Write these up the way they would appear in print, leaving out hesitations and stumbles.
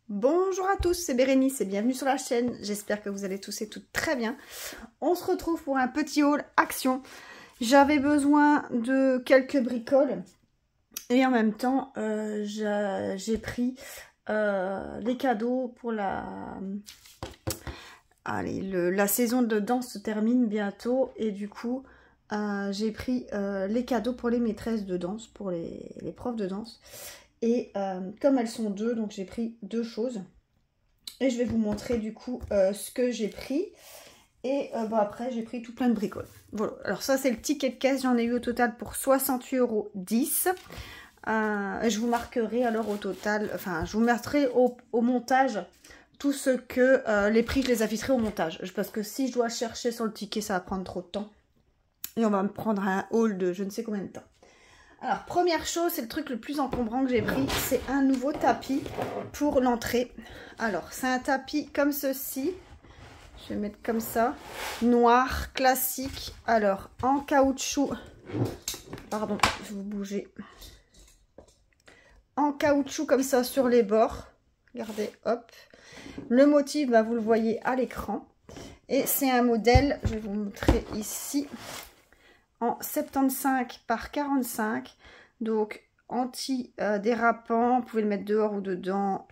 Bonjour à tous, c'est Bérénice et bienvenue sur la chaîne. J'espère que vous allez tous et toutes très bien. On se retrouve pour un petit haul action. J'avais besoin de quelques bricoles et en même temps j'ai pris les cadeaux pour la saison de danse se termine bientôt et du coup j'ai pris les cadeaux pour les maîtresses de danse, pour les profs de danse. Et comme elles sont deux, donc j'ai pris deux choses. Et je vais vous montrer du coup ce que j'ai pris. Et après j'ai pris tout plein de bricoles. Voilà, alors ça c'est le ticket de caisse. J'en ai eu au total pour 68,10 €. Je vous marquerai alors au total, enfin je vous mettrai au montage tout ce que, les prix je les afficherai au montage. Parce que si je dois chercher sur le ticket ça va prendre trop de temps. Et on va me prendre un haul de je ne sais combien de temps. Alors, première chose, c'est le truc le plus encombrant que j'ai pris, c'est un nouveau tapis pour l'entrée. Alors, c'est un tapis comme ceci. Je vais le mettre comme ça. Noir, classique. Alors, en caoutchouc. Pardon, je vais vous bouger. En caoutchouc comme ça sur les bords. Regardez, hop. Le motif, vous le voyez à l'écran. Et c'est un modèle, je vais vous montrer ici. En 75 par 45, donc anti-dérapant, vous pouvez le mettre dehors ou dedans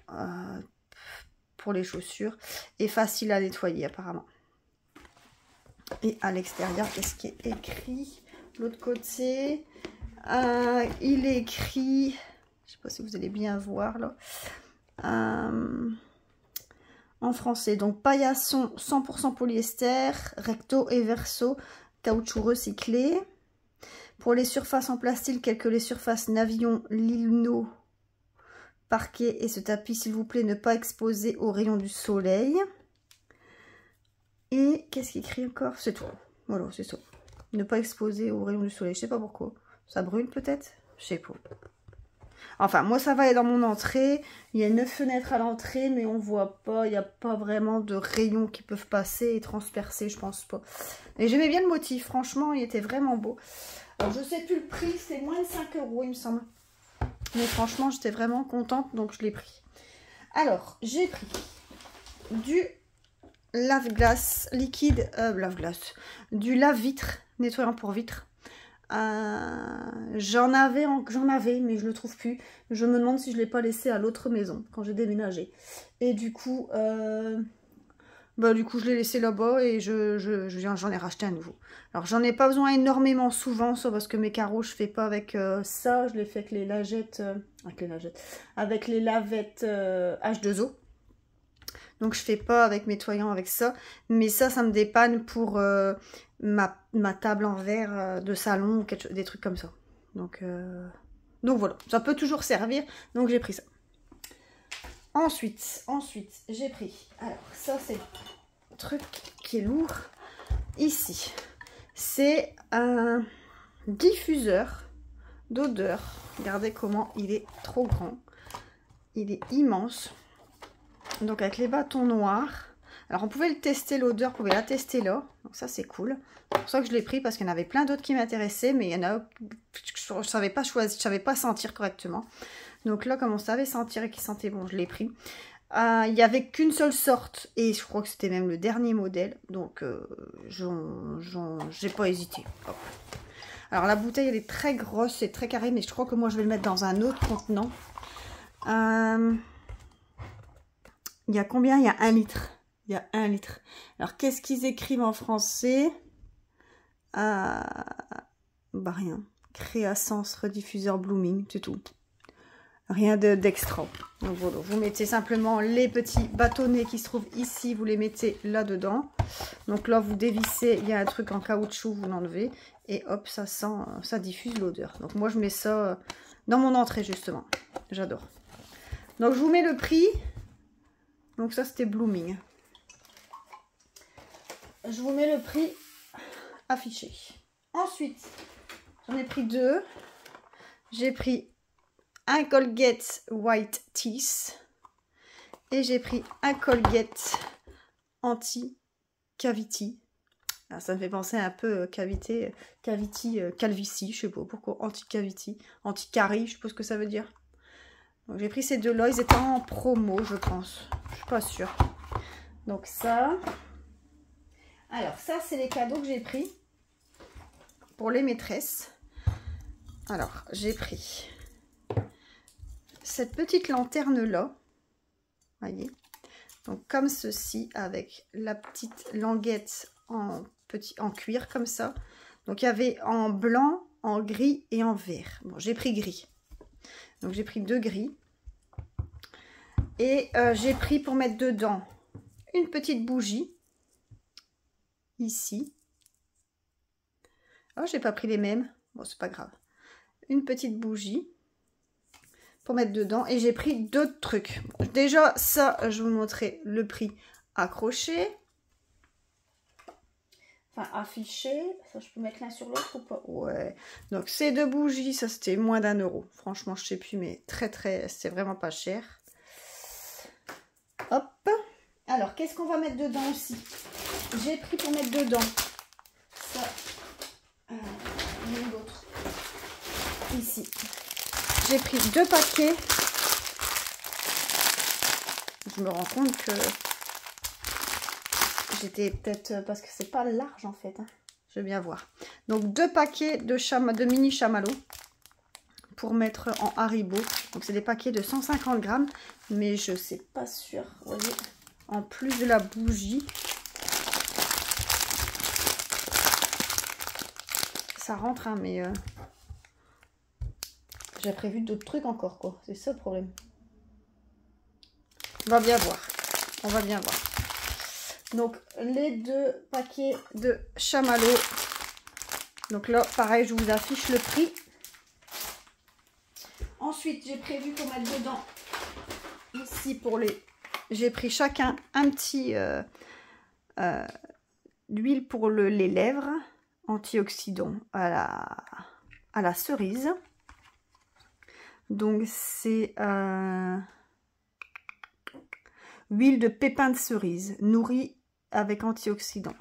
pour les chaussures, et facile à nettoyer apparemment. Et à l'extérieur, qu'est-ce qui est écrit? L'autre côté, il est écrit, je ne sais pas si vous allez bien voir là, en français, donc paillasson 100% polyester, recto et verso, caoutchouc recyclé. Pour les surfaces en plastique, telles que les surfaces navillon, lino, parquet et ce tapis, s'il vous plaît, ne pas exposer aux rayons du soleil. Et qu'est-ce qu'il écrit encore? C'est tout. Voilà, c'est ça. Ne pas exposer aux rayons du soleil. Je sais pas pourquoi. Ça brûle peut-être? Je sais pas. Enfin, moi, ça va aller dans mon entrée. Il y a 9 fenêtres à l'entrée, mais on voit pas. Il n'y a pas vraiment de rayons qui peuvent passer et transpercer, je pense pas. Et j'aimais bien le motif. Franchement, il était vraiment beau. Alors, je sais plus le prix. C'est moins de 5 €, il me semble. Mais franchement, j'étais vraiment contente, donc je l'ai pris. Alors, j'ai pris du lave-glace liquide, du lave-vitre, nettoyant pour vitre. J'en avais, mais je le trouve plus. Je me demande si je l'ai pas laissé à l'autre maison quand j'ai déménagé. Et du coup, je l'ai laissé là-bas et j'en ai racheté un nouveau. Alors j'en ai pas besoin énormément souvent, ça parce que mes carreaux je fais pas avec ça. Je les fais avec les lavettes H2O. Donc je fais pas avec nettoyant avec ça. Mais ça me dépanne pour ma table en verre de salon, des trucs comme ça. Donc voilà, ça peut toujours servir. Donc j'ai pris ça. Ensuite, j'ai pris, alors ça c'est le truc qui est lourd, ici, c'est un diffuseur d'odeur, regardez comment il est trop grand, il est immense, donc avec les bâtons noirs. Alors on pouvait le tester l'odeur, on pouvait la tester là, donc ça c'est cool, c'est pour ça que je l'ai pris parce qu'il y en avait plein d'autres qui m'intéressaient, mais il y en a, je savais pas choisir, je savais pas sentir correctement. Donc là, comme on savait sentir et qu'il sentait bon, je l'ai pris. Il n'y avait qu'une seule sorte et je crois que c'était même le dernier modèle. Donc, j'ai pas hésité. Hop. Alors, la bouteille, elle est très grosse et très carrée, mais je crois que moi, je vais le mettre dans un autre contenant. Il y a combien? Il y a 1 litre. Il y a 1 litre. Alors, qu'est-ce qu'ils écrivent en français? Rien. Créascence rediffuseur blooming, c'est tout. Rien d'extra. Donc voilà, vous mettez simplement les petits bâtonnets qui se trouvent ici, vous les mettez là-dedans. Donc là, vous dévissez, il y a un truc en caoutchouc, vous l'enlevez. Et hop, ça diffuse l'odeur. Donc moi, je mets ça dans mon entrée, justement. J'adore. Donc je vous mets le prix. Donc ça, c'était Blooming. Je vous mets le prix affiché. Ensuite, j'en ai pris deux. J'ai pris un Colgate White Teeth et j'ai pris un Colgate anti-cavity. Ça me fait penser un peu calvitie, je sais pas pourquoi, anti-cavity, anti-carie, je sais pas ce que ça veut dire. Donc j'ai pris ces deux-là, ils étaient en promo, je pense. Je suis pas sûre. Donc ça. Alors ça, c'est les cadeaux que j'ai pris pour les maîtresses. Alors, j'ai pris cette petite lanterne-là. Voyez. Donc comme ceci, avec la petite languette en cuir, comme ça. Donc il y avait en blanc, en gris et en vert. Bon, j'ai pris gris. Donc j'ai pris 2 gris. Et j'ai pris pour mettre dedans une petite bougie. Ici. Oh, j'ai pas pris les mêmes. Bon, c'est pas grave. Une petite bougie pour mettre dedans. Et j'ai pris d'autres trucs. Bon, déjà, ça, je vais vous montrer le prix accroché. Enfin, affiché. Ça, je peux mettre l'un sur l'autre ou pas? Ouais. Donc, ces 2 bougies, ça, c'était moins d'1 euro. Franchement, je sais plus, mais c'est vraiment pas cher. Hop. Alors, qu'est-ce qu'on va mettre dedans aussi? J'ai pris pour mettre dedans ça, l'autre ici. J'ai pris 2 paquets. Je me rends compte que j'étais peut-être parce que c'est pas large en fait. Hein. Je vais bien voir. Donc 2 paquets de mini chamallows pour mettre en Haribo. Donc c'est des paquets de 150 grammes, mais je sais pas sûr. Vous voyez, en plus de la bougie. Ça rentre, hein, mais j'ai prévu d'autres trucs encore, quoi. C'est ça le problème. On va bien voir. On va bien voir. Donc, les 2 paquets de chamallows. Donc là, pareil, je vous affiche le prix. Ensuite, j'ai prévu pour mettre dedans, ici, pour les... J'ai pris chacun un petit d'huile pour les lèvres. Antioxydant à la cerise. Donc c'est huile de pépins de cerise nourrie avec antioxydants.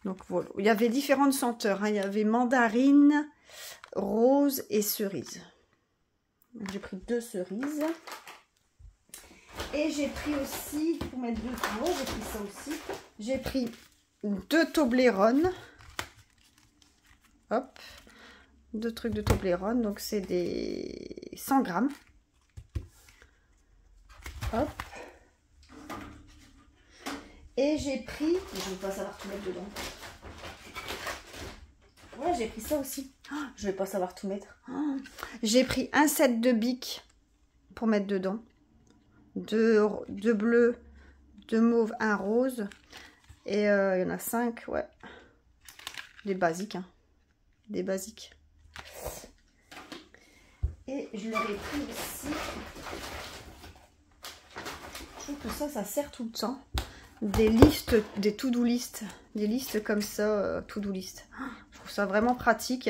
Donc voilà, il y avait différentes senteurs, hein. Il y avait mandarine, rose et cerise. J'ai pris 2 cerises. Et j'ai pris aussi, pour mettre 2 kilos, j'ai pris ça aussi. J'ai pris 2 Toblerone. Hop, 2 trucs de Toblerone, donc c'est des 100 grammes. Hop. Et j'ai pris, je ne vais pas savoir tout mettre dedans. Ouais, j'ai pris ça aussi. Oh, je ne vais pas savoir tout mettre. Oh. J'ai pris un set de bics pour mettre dedans. 2 bleus, 2 mauves, 1 rose. Et il y en a 5, ouais. Des basiques, hein. Des basiques. Et je leur ai pris aussi. Je trouve que ça sert tout le temps. Des listes, des to-do list. Des listes comme ça, to-do list. Je trouve ça vraiment pratique.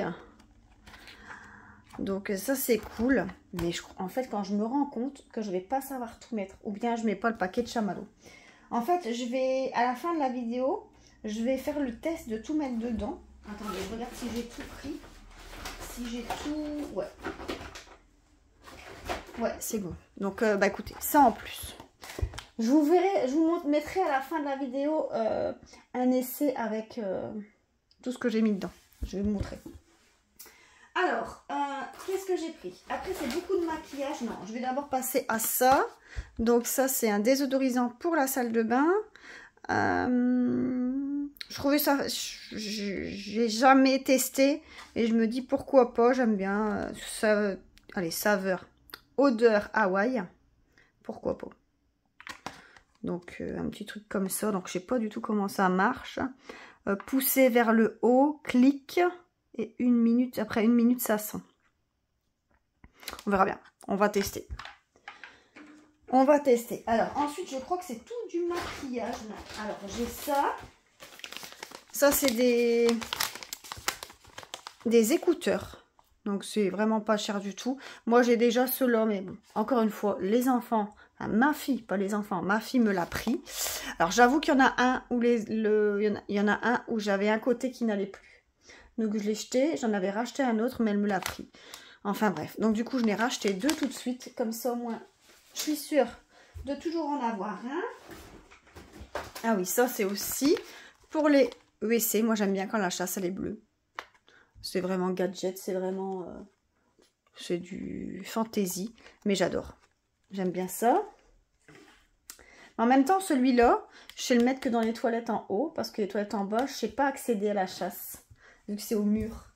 Donc ça c'est cool. Mais en fait quand je me rends compte que je vais pas savoir tout mettre. Ou bien je mets pas le paquet de chamallows. En fait je vais, à la fin de la vidéo, je vais faire le test de tout mettre dedans. Attendez, je regarde si j'ai tout pris. Si j'ai tout... Ouais. Ouais, c'est bon. Donc, bah écoutez, ça en plus. Je vous mettrai à la fin de la vidéo un essai avec tout ce que j'ai mis dedans. Je vais vous montrer. Alors, qu'est-ce que j'ai pris? Après, c'est beaucoup de maquillage. Non, je vais d'abord passer à ça. Donc, ça, c'est un désodorisant pour la salle de bain. Je trouvais ça, j'ai jamais testé et je me dis pourquoi pas, j'aime bien ça, allez, saveur, odeur Hawaï, pourquoi pas. Donc un petit truc comme ça, donc je sais pas du tout comment ça marche. Pousser vers le haut, clic et 1 minute, après 1 minute ça sent. On verra bien, on va tester. On va tester. Alors ensuite je crois que c'est tout du maquillage. Alors j'ai ça. Ça, c'est des écouteurs. Donc, c'est vraiment pas cher du tout. Moi, j'ai déjà ceux-là, mais bon, encore une fois, les enfants, enfin, ma fille, pas les enfants, ma fille me l'a pris. Alors, j'avoue qu'il y en a un où il y en a un où j'avais un côté qui n'allait plus. Donc, je l'ai jeté, j'en avais racheté un autre, mais elle me l'a pris. Enfin bref, donc du coup je n'ai racheté 2 tout de suite, comme ça au moins je suis sûre de toujours en avoir un. Ah oui, ça c'est aussi pour les WC. Moi j'aime bien quand la chasse elle est bleue. C'est vraiment gadget, c'est vraiment... c'est du fantasy, mais j'adore. J'aime bien ça. En même temps, celui-là, je sais le mettre que dans les toilettes en haut, parce que les toilettes en bas, je ne sais pas accéder à la chasse, vu que c'est au mur.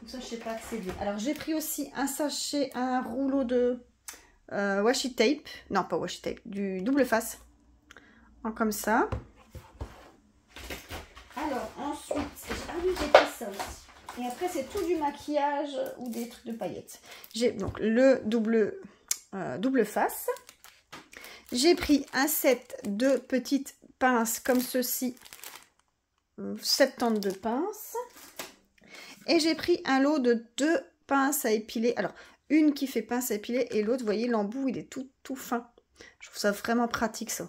Donc ça, je ne sais pas accéder. Alors, j'ai pris aussi un sachet, un rouleau de washi tape. Non, pas washi tape, du double face. Comme ça. Alors, ensuite, ah oui, j'ai pris ça aussi. Et après, c'est tout du maquillage ou des trucs de paillettes. J'ai donc le double face. J'ai pris un set de petites pinces comme ceci. 72 pinces. Et j'ai pris un lot de 2 pinces à épiler. Alors, une qui fait pince à épiler et l'autre, vous voyez, l'embout, il est tout fin. Je trouve ça vraiment pratique, ça.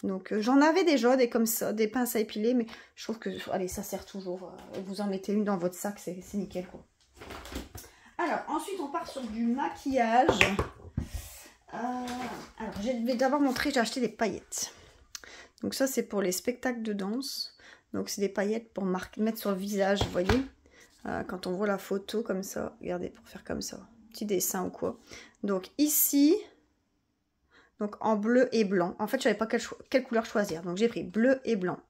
Donc, j'en avais déjà des comme ça, des pinces à épiler, mais je trouve que, allez, ça sert toujours. Vous en mettez une dans votre sac, c'est nickel, quoi. Alors, ensuite, on part sur du maquillage. Alors, je vais d'abord montrer, j'ai acheté des paillettes. Donc, ça, c'est pour les spectacles de danse. Donc, c'est des paillettes pour mettre sur le visage, vous voyez. Quand on voit la photo comme ça, regardez, pour faire comme ça. Petit dessin ou quoi. Donc, ici... Donc en bleu et blanc. En fait, je ne savais pas quelle couleur choisir. Donc j'ai pris bleu et blanc.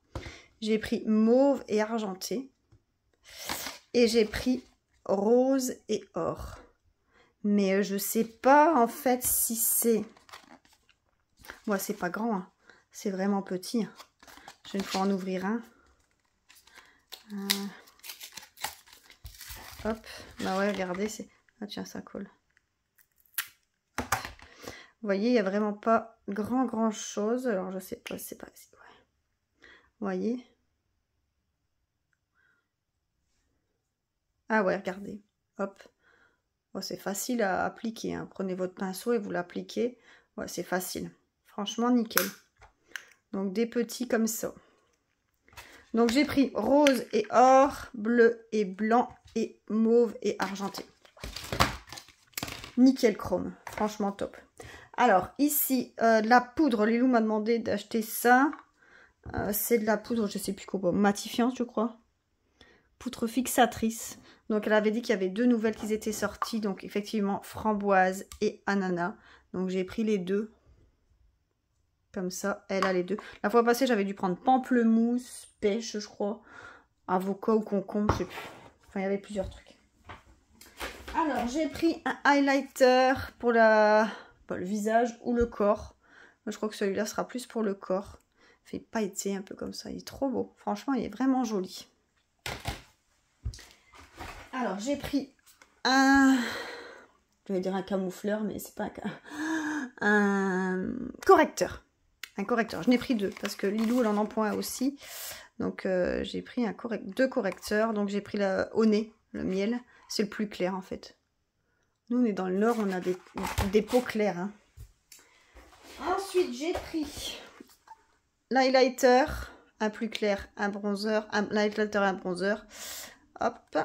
J'ai pris mauve et argenté. Et j'ai pris rose et or. Mais je ne sais pas en fait si c'est... Moi, c'est pas grand. Hein. C'est vraiment petit. Hein. Je vais une fois en ouvrir un. Hop. Bah ouais, regardez. C'est... Ah tiens, ça colle. Vous voyez, il n'y a vraiment pas grand chose. Alors, je sais pas, c'est pas ici. Ouais. Vous voyez? Ah ouais, regardez. Hop. Oh, c'est facile à appliquer. Hein. Prenez votre pinceau et vous l'appliquez. Ouais, c'est facile. Franchement, nickel. Donc, des petits comme ça. Donc, j'ai pris rose et or, bleu et blanc et mauve et argenté. Nickel chrome. Franchement, top. Alors, ici, de la poudre. Lilou m'a demandé d'acheter ça. C'est de la poudre, je sais plus quoi. Matifiante, je crois. Poudre fixatrice. Donc, elle avait dit qu'il y avait 2 nouvelles qui étaient sorties. Donc, effectivement, framboise et ananas. Donc, j'ai pris les 2. Comme ça, elle a les 2. La fois passée, j'avais dû prendre pamplemousse, pêche, je crois. Avocat ou concombre, je sais plus. Enfin, il y avait plusieurs trucs. Alors, j'ai pris un highlighter pour le visage ou le corps. Moi, je crois que celui-là sera plus pour le corps. Il fait pailleté un peu comme ça. Il est trop beau. Franchement, il est vraiment joli. Alors, j'ai pris un... Je vais dire un camoufleur, mais c'est pas un correcteur. Un correcteur. Je n'ai pris 2 parce que Lilou, elle en emploie un aussi. Donc, j'ai pris 2 correcteurs. Donc, j'ai pris au nez, le miel. C'est le plus clair, en fait. Nous, on est dans le nord, on a des peaux claires. Hein. Ensuite, j'ai pris l'highlighter, un plus clair, un bronzer, l'highlighter, un bronzer. Hop.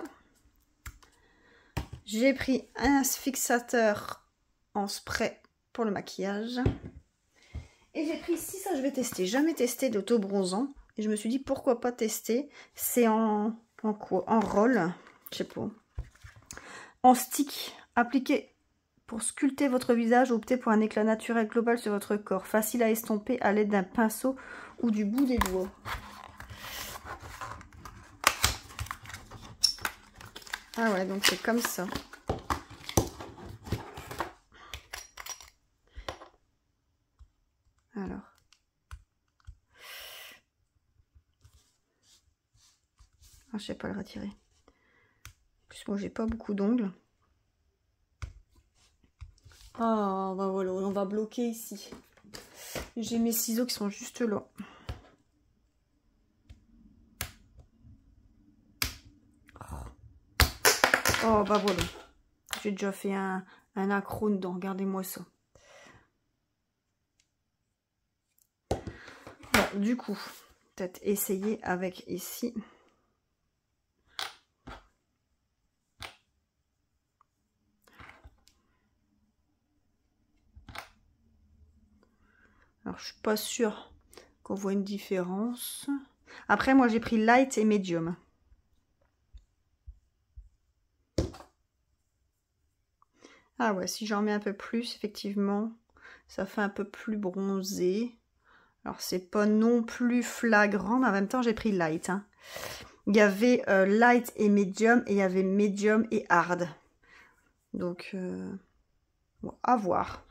J'ai pris un fixateur en spray pour le maquillage. Et j'ai pris ici, ça je vais tester. Jamais testé d'auto-bronzant. Et je me suis dit, pourquoi pas tester. C'est en quoi? En roll. Je sais pas. En stick. Appliqué pour sculpter votre visage. Optez pour un éclat naturel global sur votre corps. Facile à estomper à l'aide d'un pinceau ou du bout des doigts. Ah ouais, donc c'est comme ça. Alors. Ah, je sais pas le retirer. En plus, moi, j'ai pas beaucoup d'ongles. Ah, bah voilà, on va bloquer ici. J'ai mes ciseaux qui sont juste là. Oh, bah voilà. J'ai déjà fait un accro dedans. Regardez-moi ça. Bon, du coup, peut-être essayer avec ici. Alors, je suis pas sûre qu'on voit une différence. Après, moi, j'ai pris light et medium. Ah ouais, si j'en mets un peu plus, effectivement, ça fait un peu plus bronzé. Alors, c'est pas non plus flagrant, mais en même temps, j'ai pris light. Hein. Il y avait light et medium, et il y avait medium et hard. Donc, bon, à voir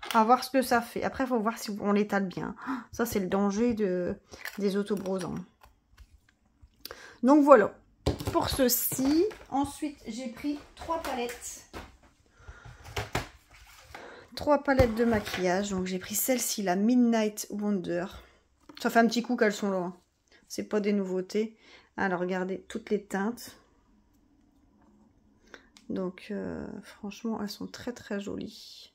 ce que ça fait. Après, il faut voir si on l'étale bien. Ça, c'est le danger des autobrosants. Donc, voilà. Pour ceci, ensuite, j'ai pris 3 palettes. 3 palettes de maquillage. Donc, j'ai pris celle-ci, la Midnight Wonder. Ça fait un petit coup qu'elles sont là. Hein. C'est pas des nouveautés. Alors, regardez toutes les teintes. Donc, franchement, elles sont très, très jolies.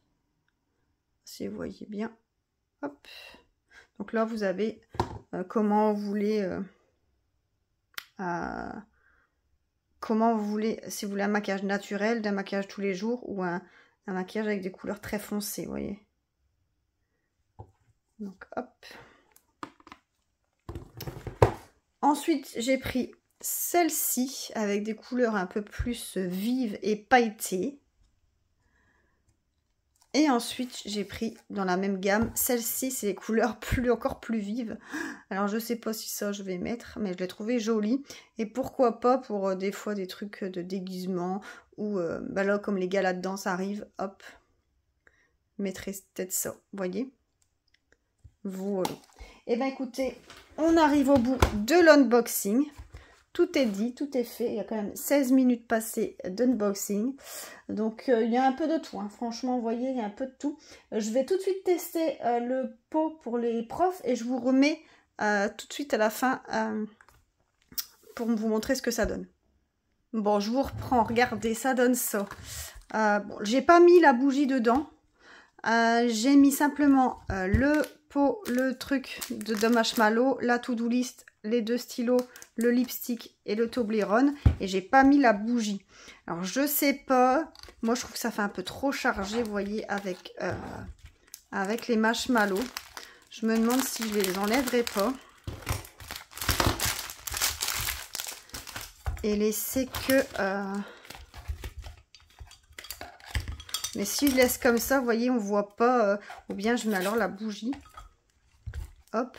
Si vous voyez bien. Hop. Donc là, vous avez comment vous voulez... comment vous voulez... Si vous voulez un maquillage naturel, d'un maquillage tous les jours ou un maquillage avec des couleurs très foncées, vous voyez. Donc, hop. Ensuite, j'ai pris celle-ci avec des couleurs un peu plus vives et pailletées. Et ensuite, j'ai pris dans la même gamme, celle-ci, c'est les couleurs encore plus vives. Alors, je sais pas si ça, je vais mettre, mais je l'ai trouvé jolie. Et pourquoi pas pour des fois des trucs de déguisement ou bah là, comme les galas de danse arrivent, hop, je mettrai peut-être ça, vous voyez. Voilà. Et bien, écoutez, on arrive au bout de l'unboxing. Tout est dit, tout est fait. Il y a quand même 16 minutes passées d'unboxing. Donc, il y a un peu de tout. Hein. Franchement, vous voyez, il y a un peu de tout. Je vais tout de suite tester le pot pour les profs. Et je vous remets tout de suite à la fin pour vous montrer ce que ça donne. Bon, je vous reprends. Regardez, ça donne ça. Bon, j'ai pas mis la bougie dedans. J'ai mis simplement le pot, le truc de marshmallow, la to-do list, les 2 stylos, le lipstick et le Toblerone. Et j'ai pas mis la bougie. Alors, je sais pas. Moi, je trouve que ça fait un peu trop chargé, vous voyez, avec les marshmallows. Je me demande si je les enlèverai pas. Et laisser que... Mais si je laisse comme ça, vous voyez, on voit pas. Ou bien je mets alors la bougie. Hop.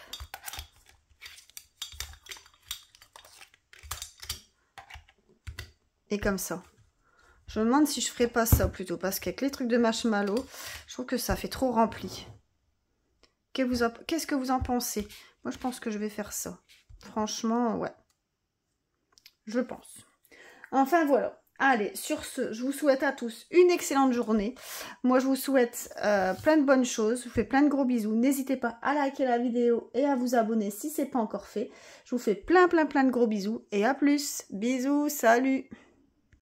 Et comme ça. Je me demande si je ferais pas ça plutôt. Parce qu'avec les trucs de marshmallow, je trouve que ça fait trop rempli. Qu'est-ce que vous en pensez? Moi, je pense que je vais faire ça. Franchement, ouais. Je pense. Enfin, voilà. Allez, sur ce, je vous souhaite à tous une excellente journée. Moi, je vous souhaite plein de bonnes choses. Je vous fais plein de gros bisous. N'hésitez pas à liker la vidéo et à vous abonner si ce n'est pas encore fait. Je vous fais plein de gros bisous. Et à plus. Bisous, salut.